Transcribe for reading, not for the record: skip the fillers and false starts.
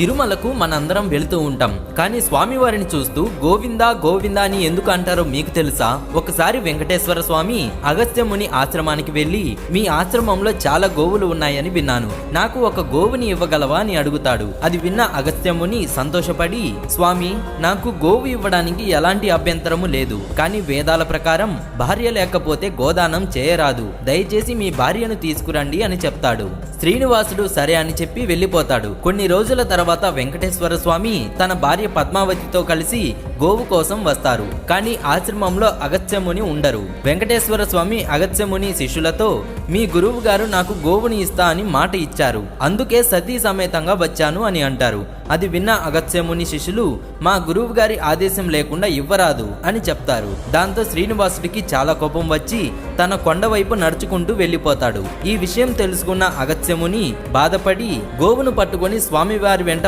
తిరుమలకు మనందరం వెళుతూ ఉంటాం, కానీ స్వామివారిని చూస్తూ గోవిందా గోవిందా అని ఎందుకు అంటారో మీకు తెలుసా? ఒకసారి వెంకటేశ్వర స్వామి అగస్త్యముని ఆశ్రమానికి వెళ్లి, మీ ఆశ్రమంలో చాలా గోవులు ఉన్నాయని విన్నాను, నాకు ఒక గోవుని ఇవ్వగలవా అని అడుగుతాడు. అది విన్న అగస్త్యముని సంతోషపడి, స్వామి, నాకు గోవు ఇవ్వడానికి ఎలాంటి అభ్యంతరము లేదు, కానీ వేదాల ప్రకారం భార్య లేకపోతే గోదానం చేయరాదు, దయచేసి మీ భార్యను తీసుకురండి అని చెప్తాడు. శ్రీనివాసుడు సరే అని చెప్పి వెళ్లిపోతాడు. కొన్ని రోజుల తర్వాత వెంకటేశ్వర స్వామి తన భార్య పద్మావతితో కలిసి గోవు కోసం వస్తారు. కానీ ఆశ్రమంలో అగస్త్యముని ఉండరు. వెంకటేశ్వర స్వామి అగస్త్యముని శిష్యులతో, మీ గురువు గారు నాకు గోవుని ఇస్తా అని మాట ఇచ్చారు, అందుకే సతీ సమేతంగా వచ్చాను అని అంటారు. అది విన్న అగస్త్యముని శిష్యులు, మా గురువు గారి ఆదేశం లేకుండా ఇవ్వరాదు అని చెప్తారు. దాంతో శ్రీనివాసుడికి చాలా కోపం వచ్చి తన కొండ వైపు నడుచుకుంటూ వెళ్లిపోతాడు. ఈ విషయం తెలుసుకున్న అగస్త్యముని బాధపడి గోవును పట్టుకొని స్వామివారి వెంట